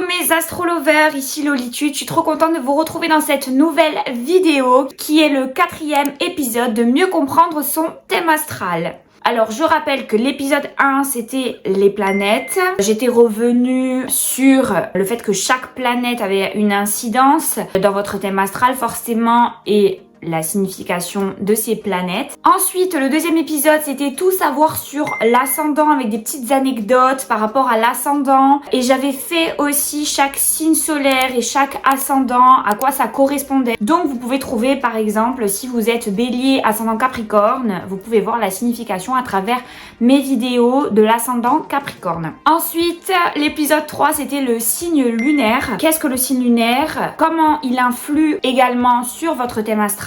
mes astrolovers, ici Lolitude, je suis trop contente de vous retrouver dans cette nouvelle vidéo qui est le 4e épisode de mieux comprendre son thème astral. Alors je rappelle que l'épisode 1 c'était les planètes. J'étais revenue sur le fait que chaque planète avait une incidence dans votre thème astral forcément et la signification de ces planètes. Ensuite, le 2e épisode, c'était tout savoir sur l'ascendant avec des petites anecdotes par rapport à l'ascendant. Et j'avais fait aussi chaque signe solaire et chaque ascendant, à quoi ça correspondait. Donc, vous pouvez trouver, par exemple, si vous êtes bélier, ascendant capricorne, vous pouvez voir la signification à travers mes vidéos de l'ascendant capricorne. Ensuite, l'épisode 3, c'était le signe lunaire. Qu'est-ce que le signe lunaire? Comment il influe également sur votre thème astral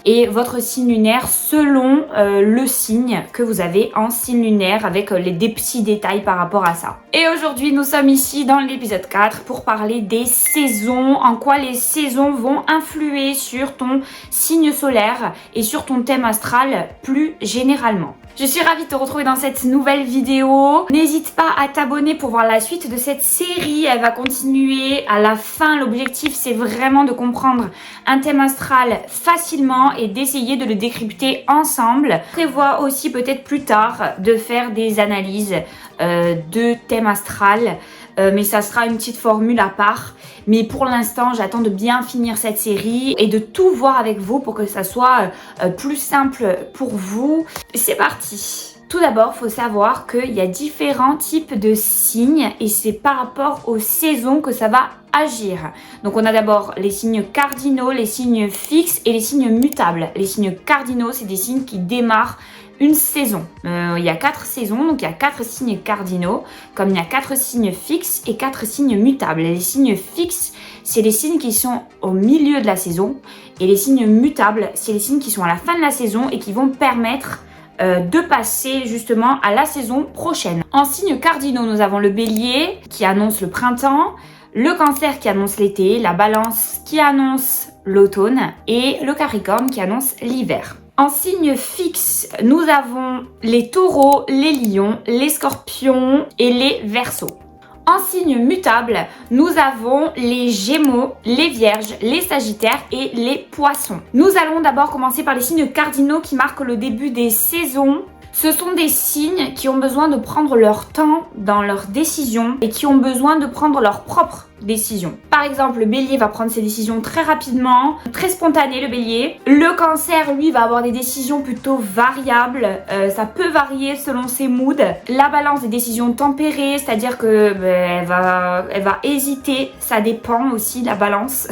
et votre signe lunaire selon le signe que vous avez en signe lunaire avec des petits détails par rapport à ça. Et aujourd'hui nous sommes ici dans l'épisode 4 pour parler des saisons, en quoi les saisons vont influer sur ton signe solaire et sur ton thème astral plus généralement. Je suis ravie de te retrouver dans cette nouvelle vidéo. N'hésite pas à t'abonner pour voir la suite de cette série. Elle va continuer à la fin. L'objectif, c'est vraiment de comprendre un thème astral facilement et d'essayer de le décrypter ensemble. Je prévois aussi peut-être plus tard de faire des analyses de thème astral. Mais ça sera une petite formule à part. Mais pour l'instant, j'attends de bien finir cette série et de tout voir avec vous pour que ça soit plus simple pour vous. C'est parti! Tout d'abord, il faut savoir qu'il y a différents types de signes et c'est par rapport aux saisons que ça va agir. Donc on a d'abord les signes cardinaux, les signes fixes et les signes mutables. Les signes cardinaux, c'est des signes qui démarrent une saison. Il y a 4 saisons, donc il y a 4 signes cardinaux, comme il y a 4 signes fixes et 4 signes mutables. Et les signes fixes, c'est les signes qui sont au milieu de la saison. Et les signes mutables, c'est les signes qui sont à la fin de la saison et qui vont permettre de passer justement à la saison prochaine. En signes cardinaux, nous avons le bélier qui annonce le printemps, le cancer qui annonce l'été, la balance qui annonce l'automne et le capricorne qui annonce l'hiver. En signe fixe, nous avons les taureaux, les lions, les scorpions et les verseaux. En signe mutable, nous avons les gémeaux, les vierges, les sagittaires et les poissons. Nous allons d'abord commencer par les signes cardinaux qui marquent le début des saisons. Ce sont des signes qui ont besoin de prendre leur temps dans leurs décisions et qui ont besoin de prendre leurs propres décisions. Par exemple, le bélier va prendre ses décisions très rapidement, très spontané le bélier. Le cancer, lui, va avoir des décisions plutôt variables. Ça peut varier selon ses moods. La balance, des décisions tempérées, c'est-à-dire que elle va hésiter. Ça dépend aussi de la balance.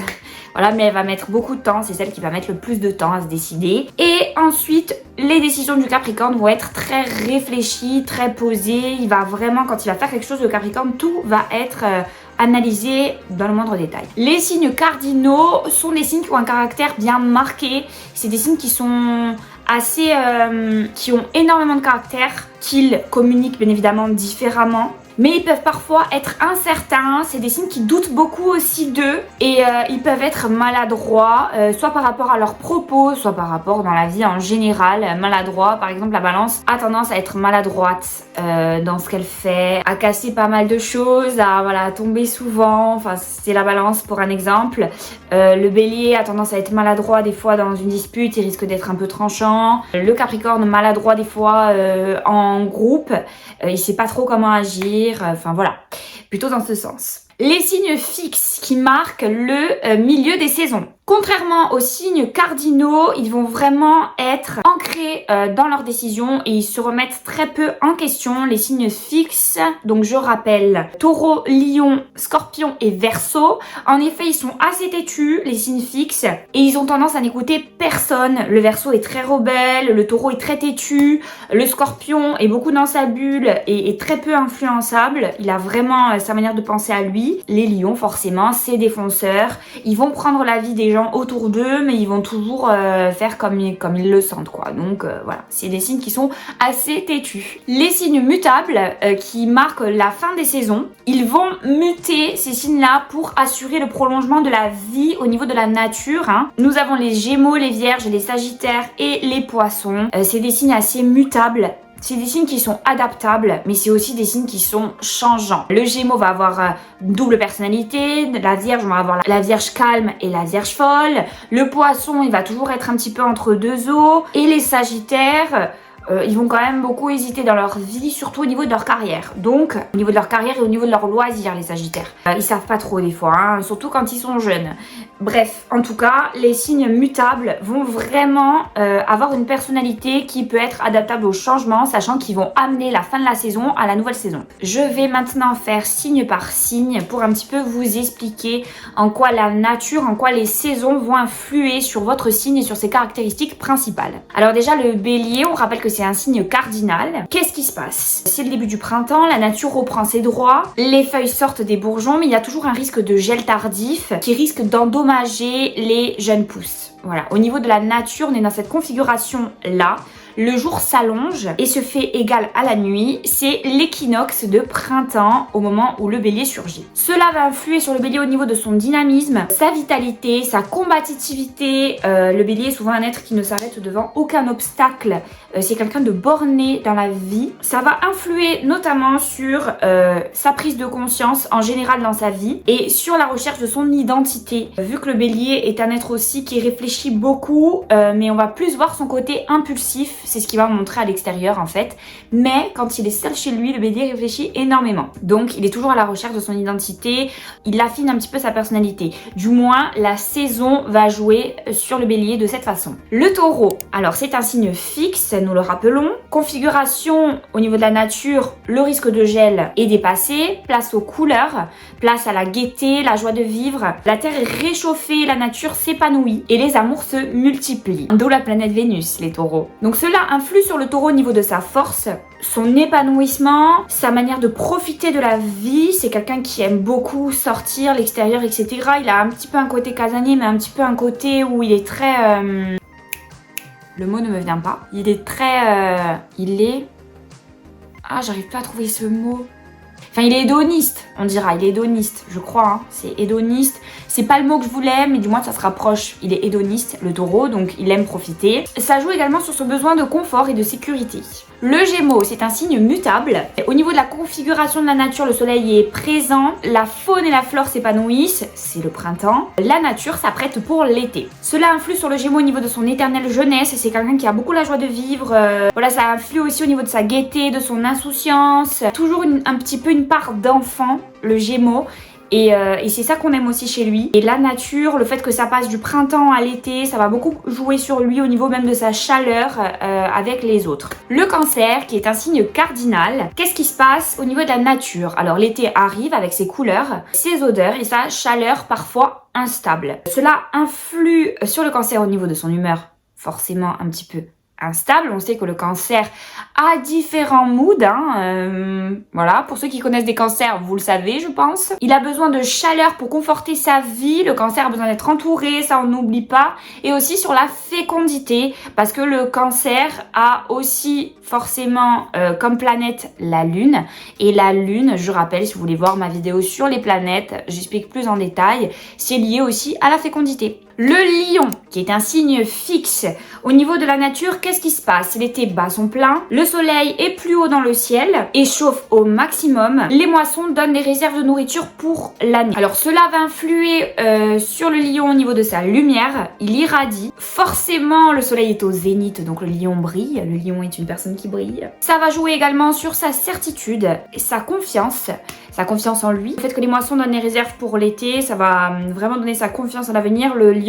Voilà, mais elle va mettre beaucoup de temps, c'est celle qui va mettre le plus de temps à se décider. Et ensuite, les décisions du Capricorne vont être très réfléchies, très posées. Il va vraiment, quand il va faire quelque chose, le Capricorne, tout va être analysé dans le moindre détail. Les signes cardinaux sont des signes qui ont un caractère bien marqué. C'est des signes qui sont assez... qui ont énormément de caractère, qu'ils communiquent bien évidemment différemment. Mais ils peuvent parfois être incertains, c'est des signes qui doutent beaucoup aussi d'eux et ils peuvent être maladroits, soit par rapport à leurs propos, soit par rapport dans la vie en général. Maladroit, par exemple la balance a tendance à être maladroite dans ce qu'elle fait, à casser pas mal de choses, à tomber souvent, enfin c'est la balance pour un exemple. Le bélier a tendance à être maladroit des fois dans une dispute, il risque d'être un peu tranchant. Le capricorne maladroit des fois en groupe, il sait pas trop comment agir. Enfin voilà, plutôt dans ce sens. Les signes fixes qui marquent le milieu des saisons. Contrairement aux signes cardinaux, ils vont vraiment être ancrés dans leurs décisions et ils se remettent très peu en question. Les signes fixes, donc je rappelle, taureau, lion, scorpion et verseau. En effet, ils sont assez têtus, les signes fixes, et ils ont tendance à n'écouter personne. Le verseau est très rebelle, le taureau est très têtu, le scorpion est beaucoup dans sa bulle et est très peu influençable. Il a vraiment sa manière de penser à lui. Les lions, forcément, c'est des fonceurs. Ils vont prendre l'avis des gens autour d'eux, mais ils vont toujours faire comme ils le sentent, quoi. Donc voilà, c'est des signes qui sont assez têtus. Les signes mutables qui marquent la fin des saisons, ils vont muter ces signes-là pour assurer le prolongement de la vie au niveau de la nature. Nous avons les gémeaux, les vierges, les sagittaires et les poissons. C'est des signes assez mutables. c'est des signes qui sont adaptables, mais c'est aussi des signes qui sont changeants. Le Gémeaux va avoir une double personnalité, la Vierge, on va avoir la Vierge calme et la Vierge folle. Le Poisson, il va toujours être un petit peu entre deux eaux. Et les Sagittaires, ils vont quand même beaucoup hésiter dans leur vie, surtout au niveau de leur carrière. Donc, au niveau de leur carrière et au niveau de leurs loisirs, les Sagittaires. Ils savent pas trop des fois, hein, surtout quand ils sont jeunes. Bref, en tout cas, les signes mutables vont vraiment avoir une personnalité qui peut être adaptable au changement, sachant qu'ils vont amener la fin de la saison à la nouvelle saison. Je vais maintenant faire signe par signe pour un petit peu vous expliquer en quoi la nature, en quoi les saisons vont influer sur votre signe et sur ses caractéristiques principales. Alors déjà, le Bélier, on rappelle que c'est un signe cardinal. Qu'est-ce qui se passe? C'est le début du printemps, la nature reprend ses droits, les feuilles sortent des bourgeons, mais il y a toujours un risque de gel tardif qui risque d'endommager les jeunes pousses. Voilà, au niveau de la nature, on est dans cette configuration-là. Le jour s'allonge et se fait égal à la nuit. C'est l'équinoxe de printemps au moment où le Bélier surgit. Cela va influer sur le Bélier au niveau de son dynamisme, sa vitalité, sa combativité. Le Bélier est souvent un être qui ne s'arrête devant aucun obstacle. C'est quelqu'un de borné dans la vie. Ça va influer notamment sur sa prise de conscience en général dans sa vie et sur la recherche de son identité. Vu que le Bélier est un être aussi qui réfléchit beaucoup, mais on va plus voir son côté impulsif. C'est ce qu'il va montrer à l'extérieur en fait. Mais quand il est seul chez lui, le Bélier réfléchit énormément. Donc il est toujours à la recherche de son identité. Il affine un petit peu sa personnalité. Du moins, la saison va jouer sur le Bélier de cette façon. Le Taureau, alors c'est un signe fixe, nous le rappelons. Configuration au niveau de la nature, le risque de gel est dépassé. Place aux couleurs, place à la gaieté, la joie de vivre. La Terre est réchauffée, la nature s'épanouit et les amours se multiplient. D'où la planète Vénus, les Taureaux. Donc cela influe sur le Taureau au niveau de sa force, son épanouissement, sa manière de profiter de la vie. C'est quelqu'un qui aime beaucoup sortir, l'extérieur, etc. Il a un petit peu un côté casanier, mais un petit peu un côté où il est très... Le mot ne me vient pas. Il est très... Ah, j'arrive pas à trouver ce mot. Enfin, il est hédoniste, on dira. Il est hédoniste, je crois. Hein. C'est hédoniste. C'est pas le mot que je voulais, mais du moins ça se rapproche. Il est hédoniste, le Taureau, donc il aime profiter. Ça joue également sur son besoin de confort et de sécurité. Le Gémeaux, c'est un signe mutable. Au niveau de la configuration de la nature, le soleil est présent. La faune et la flore s'épanouissent. C'est le printemps. La nature s'apprête pour l'été. Cela influe sur le Gémeaux au niveau de son éternelle jeunesse. C'est quelqu'un qui a beaucoup la joie de vivre. Voilà, ça influe aussi au niveau de sa gaieté, de son insouciance. Toujours un petit peu une part d'enfant, le Gémeaux. Et c'est ça qu'on aime aussi chez lui. Et la nature, le fait que ça passe du printemps à l'été, ça va beaucoup jouer sur lui au niveau même de sa chaleur avec les autres. Le Cancer, qui est un signe cardinal, qu'est-ce qui se passe au niveau de la nature? Alors l'été arrive avec ses couleurs, ses odeurs et sa chaleur parfois instable. Cela influe sur le Cancer au niveau de son humeur, forcément un petit peu instable. On sait que le Cancer a différents moods, voilà, pour ceux qui connaissent des cancers, vous le savez, je pense. Il a besoin de chaleur pour conforter sa vie. Le Cancer a besoin d'être entouré, ça on n'oublie pas. Et aussi sur la fécondité, parce que le Cancer a aussi forcément comme planète la Lune. Et la Lune, je rappelle, si vous voulez voir ma vidéo sur les planètes, j'explique plus en détail, c'est lié aussi à la fécondité. Le Lion, qui est un signe fixe. Au niveau de la nature, qu'est-ce qui se passe? L'été bat son plein, le soleil est plus haut dans le ciel et chauffe au maximum. Les moissons donnent des réserves de nourriture pour l'année. Alors cela va influer sur le Lion au niveau de sa lumière. Il irradie. Forcément, le soleil est au zénith, donc le Lion brille. Le Lion est une personne qui brille. Ça va jouer également sur sa certitude et sa confiance en lui. Le fait que les moissons donnent des réserves pour l'été, ça va vraiment donner sa confiance en l'avenir. Le Lion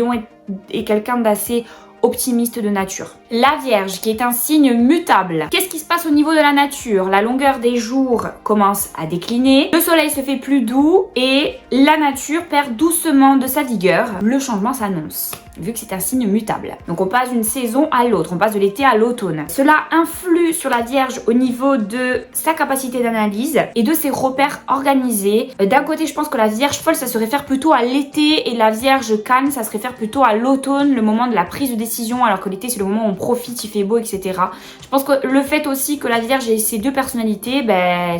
est quelqu'un d'assez optimiste de nature. La Vierge, qui est un signe mutable. Qu'est-ce qui se passe au niveau de la nature? La longueur des jours commence à décliner, le soleil se fait plus doux et la nature perd doucement de sa vigueur. Le changement s'annonce, vu que c'est un signe mutable. Donc on passe d'une saison à l'autre, on passe de l'été à l'automne. Cela influe sur la Vierge au niveau de sa capacité d'analyse et de ses repères organisés. D'un côté, je pense que la Vierge folle, ça se réfère plutôt à l'été et la Vierge calme, ça se réfère plutôt à l'automne, le moment de la prise de décision, alors que l'été, c'est le moment où on profite, il fait beau, etc. Je pense que le fait aussi que la Vierge ait ces deux personnalités,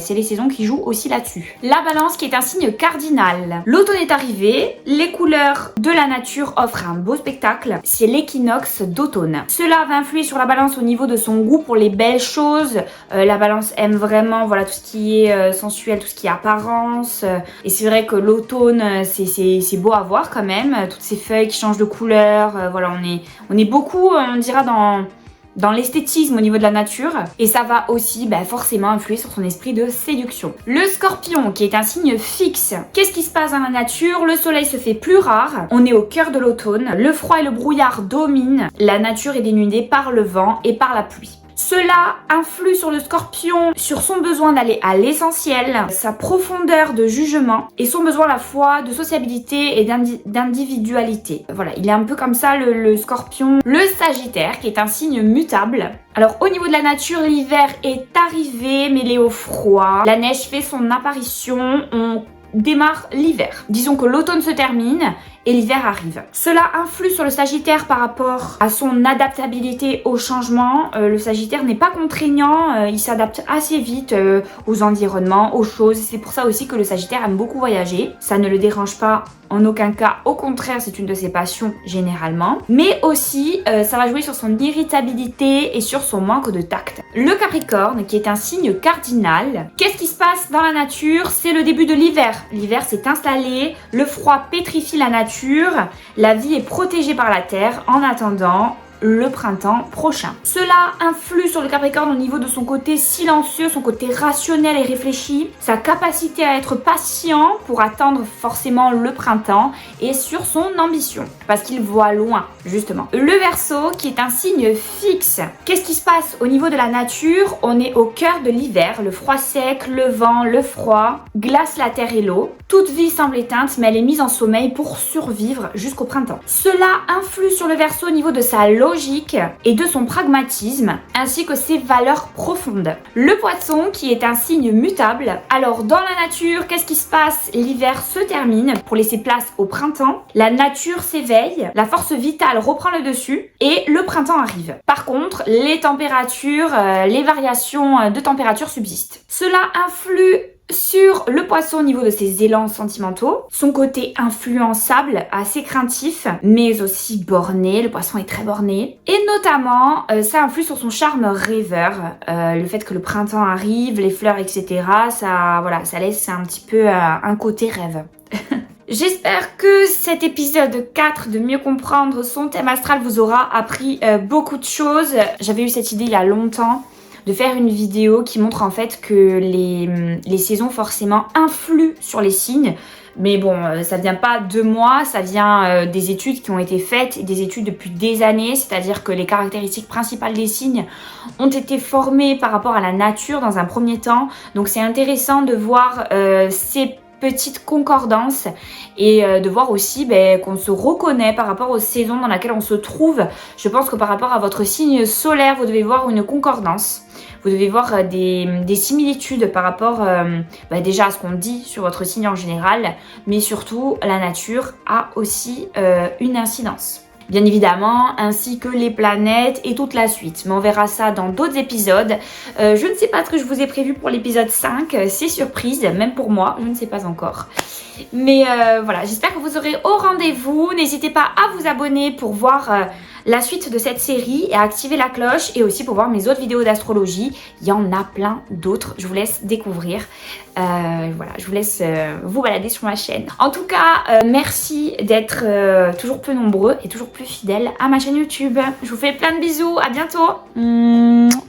c'est les saisons qui jouent aussi là-dessus. La Balance, qui est un signe cardinal. L'automne est arrivé, les couleurs de la nature offrent un beau spectacle. spectacle, c'est l'équinoxe d'automne. Cela va influer sur la balance au niveau de son goût pour les belles choses. La balance aime vraiment voilà tout ce qui est sensuel, tout ce qui est apparence. Et c'est vrai que l'automne, c'est beau à voir quand même. Toutes ces feuilles qui changent de couleur. Voilà, on est beaucoup, on dira, dans l'esthétisme au niveau de la nature, et ça va aussi forcément influer sur son esprit de séduction. Le Scorpion, qui est un signe fixe. Qu'est-ce qui se passe dans la nature? Le soleil se fait plus rare, on est au cœur de l'automne, le froid et le brouillard dominent, la nature est dénudée par le vent et par la pluie. Cela influe sur le Scorpion, sur son besoin d'aller à l'essentiel, sa profondeur de jugement et son besoin à la fois de sociabilité et d'individualité. Voilà, il est un peu comme ça le Scorpion. Le Sagittaire, qui est un signe mutable. Alors au niveau de la nature, l'hiver est arrivé mêlé au froid. La neige fait son apparition, on démarre l'hiver. Disons que l'automne se termine et l'hiver arrive. Cela influe sur le Sagittaire par rapport à son adaptabilité au changement. Le Sagittaire n'est pas contraignant, il s'adapte assez vite aux environnements, aux choses. C'est pour ça aussi que le Sagittaire aime beaucoup voyager. Ça ne le dérange pas en aucun cas, au contraire, c'est une de ses passions généralement. Mais aussi, ça va jouer sur son irritabilité et sur son manque de tact. Le Capricorne, qui est un signe cardinal. Qu'est-ce qui se passe dans la nature? C'est le début de l'hiver. L'hiver s'est installé, le froid pétrifie la nature. La vie est protégée par la terre en attendant le printemps prochain. Cela influe sur le Capricorne au niveau de son côté silencieux, son côté rationnel et réfléchi, sa capacité à être patient pour attendre forcément le printemps et sur son ambition, parce qu'il voit loin, justement. Le Verseau, qui est un signe fixe. Qu'est-ce qui se passe au niveau de la nature? On est au cœur de l'hiver, le froid sec, le vent, le froid glace la terre et l'eau. Toute vie semble éteinte, mais elle est mise en sommeil pour survivre jusqu'au printemps. Cela influe sur le Verseau au niveau de sa logique et de son pragmatisme, ainsi que ses valeurs profondes. Le Poisson, qui est un signe mutable. Alors dans la nature, qu'est-ce qui se passe? L'hiver se termine pour laisser place au printemps. La nature s'éveille, la force vitale reprend le dessus et le printemps arrive. Par contre, les températures, les variations de température subsistent. Cela influe sur le Poisson au niveau de ses élans sentimentaux, son côté influençable, assez craintif, mais aussi borné. Le Poisson est très borné. Et notamment, ça influe sur son charme rêveur. Le fait que le printemps arrive, les fleurs, etc. Ça laisse un petit peu un côté rêve. J'espère que cet épisode 4 de mieux comprendre son thème astral vous aura appris beaucoup de choses. J'avais eu cette idée il y a longtemps de faire une vidéo qui montre en fait que les saisons forcément influent sur les signes. Mais bon, ça vient pas de moi, ça vient des études qui ont été faites, des études depuis des années, c'est-à-dire que les caractéristiques principales des signes ont été formées par rapport à la nature dans un premier temps. Donc c'est intéressant de voir ces petites concordances et de voir aussi qu'on se reconnaît par rapport aux saisons dans lesquelles on se trouve. Je pense que par rapport à votre signe solaire, vous devez voir une concordance. Vous devez voir des similitudes par rapport déjà à ce qu'on dit sur votre signe en général, mais surtout la nature a aussi une incidence. Bien évidemment, ainsi que les planètes et toute la suite. Mais on verra ça dans d'autres épisodes. Je ne sais pas ce que je vous ai prévu pour l'épisode 5. C'est surprise, même pour moi. Je ne sais pas encore. Mais voilà, j'espère que vous serez au rendez-vous. N'hésitez pas à vous abonner pour voir la suite de cette série et à activer la cloche. Et aussi pour voir mes autres vidéos d'astrologie. Il y en a plein d'autres. Je vous laisse découvrir. Voilà, je vous laisse vous balader sur ma chaîne. En tout cas, merci d'être toujours plus nombreux et toujours plus fidèles à ma chaîne YouTube. Je vous fais plein de bisous. À bientôt.